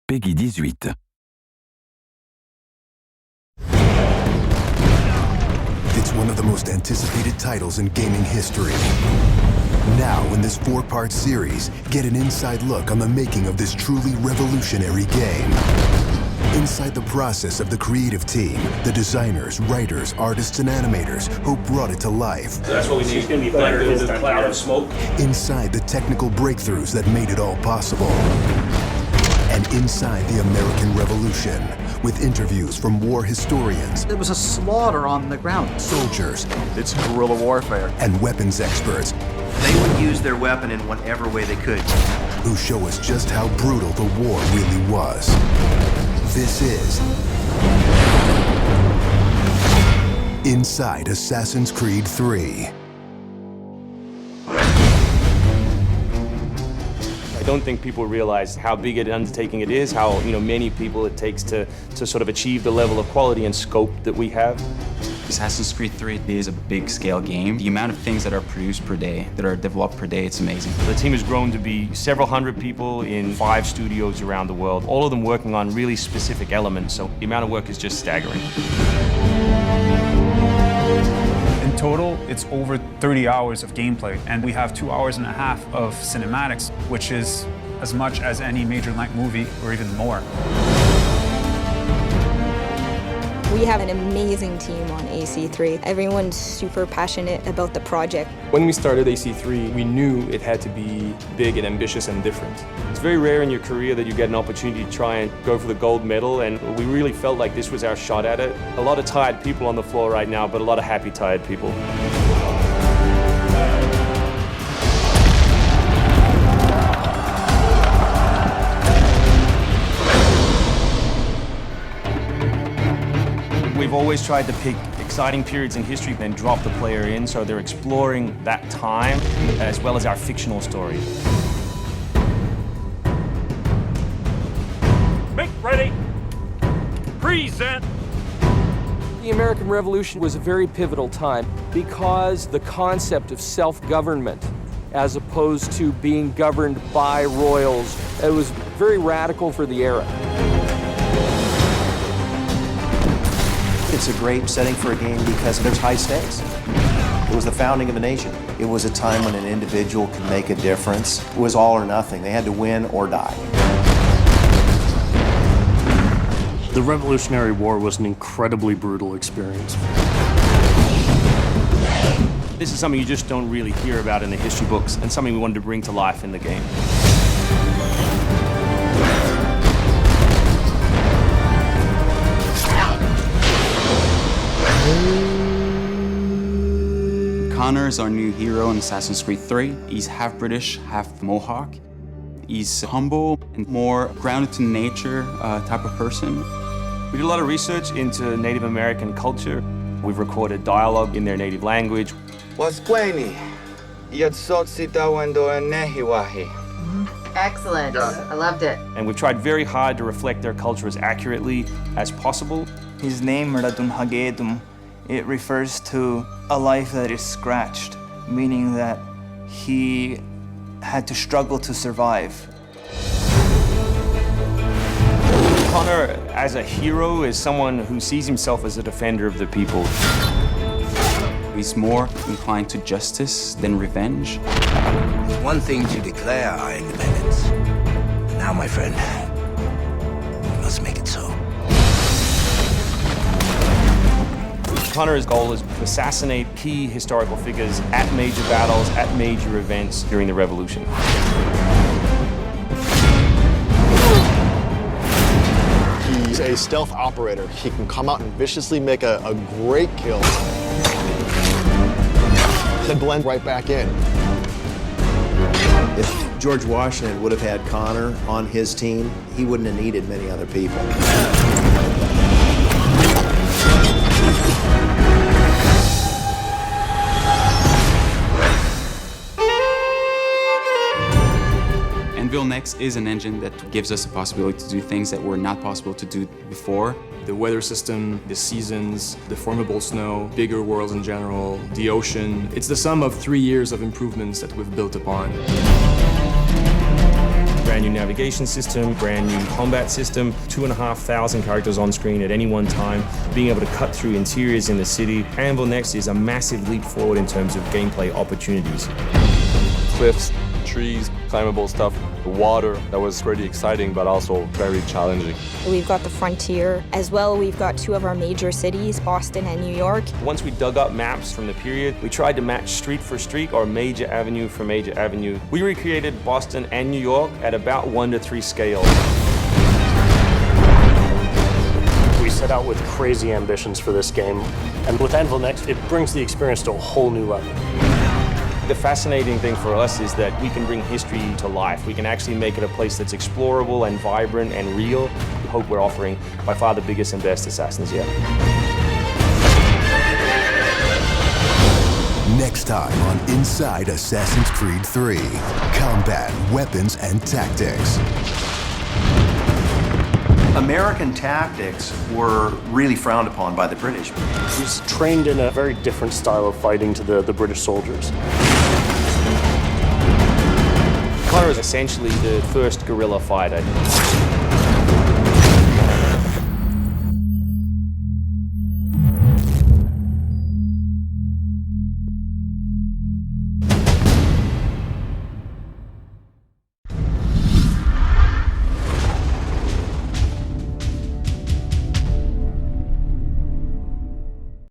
Peggy 18. It's one of the most anticipated titles in gaming history. Now, in this 4-part series, get an inside look on the making of this truly revolutionary game. Inside the process of the creative team, the designers, writers, artists, and animators who brought it to life. That's what we need. It's going to be better than the cloud of smoke. Inside the technical breakthroughs that made it all possible. And inside the American Revolution, with interviews from war historians. There was a slaughter on the ground. Soldiers. It's guerrilla warfare. And weapons experts. They would use their weapon in whatever way they could. Who show us just how brutal the war really was. This is Inside Assassin's Creed 3. I don't think people realize how big an undertaking it is, how many people it takes to sort of achieve the level of quality and scope that we have. Assassin's Creed 3 is a big-scale game. The amount of things that are produced per day, that are developed per day, it's amazing. The team has grown to be several hundred people in 5 studios around the world, all of them working on really specific elements, so the amount of work is just staggering. In total, it's over 30 hours of gameplay, and we have 2.5 hours of cinematics, which is as much as any major length movie, or even more. We have an amazing team on AC3. Everyone's super passionate about the project. When we started AC3, we knew it had to be big and ambitious and different. It's very rare in your career that you get an opportunity to try and go for the gold medal, and we really felt like this was our shot at it. A lot of tired people on the floor right now, but a lot of happy, tired people. We've always tried to pick exciting periods in history and then drop the player in, so they're exploring that time as well as our fictional story. Make ready. Present. The American Revolution was a very pivotal time because the concept of self-government as opposed to being governed by royals, it was very radical for the era. It's a great setting for a game because there's high stakes. It was the founding of a nation. It was a time when an individual could make a difference. It was all or nothing. They had to win or die. The Revolutionary War was an incredibly brutal experience. This is something you just don't really hear about in the history books, and something we wanted to bring to life in the game. Connor is our new hero in Assassin's Creed 3. He's half British, half Mohawk. He's humble and more grounded to nature type of person. We did a lot of research into Native American culture. We've recorded dialogue in their native language. Excellent. I loved it. And we've tried very hard to reflect their culture as accurately as possible. His name, Radun Hagedum, it refers to a life that is scratched, meaning that he had to struggle to survive. Connor, as a hero, is someone who sees himself as a defender of the people. He's more inclined to justice than revenge. It's one thing to declare our independence. Now, my friend, we must make it so. Connor's goal is to assassinate key historical figures at major battles, at major events during the Revolution. He's a stealth operator. He can come out and viciously make a great kill, then blend right back in. If George Washington would have had Connor on his team, he wouldn't have needed many other people. Anvil Next is an engine that gives us the possibility to do things that were not possible to do before. The weather system, the seasons, the formable snow, bigger worlds in general, the ocean. It's the sum of 3 years of improvements that we've built upon. brand new navigation system, brand new combat system, 2,500 characters on screen at any one time, being able to cut through interiors in the city. Anvil Next is a massive leap forward in terms of gameplay opportunities. Cliffs, trees, climbable stuff, the water, that was pretty exciting, but also very challenging. We've got the frontier. As well, we've got two of our major cities, Boston and New York. Once we dug up maps from the period, we tried to match street for street or major avenue for major avenue. We recreated Boston and New York at about 1:3 scale. We set out with crazy ambitions for this game, and with Anvil Next, it brings the experience to a whole new level. The fascinating thing for us is that we can bring history to life. We can actually make it a place that's explorable and vibrant and real. We hope we're offering by far the biggest and best Assassins yet. Next time on Inside Assassin's Creed 3, combat, weapons, and tactics. American tactics were really frowned upon by the British. He's trained in a very different style of fighting to the British soldiers. Connor is essentially the first guerrilla fighter.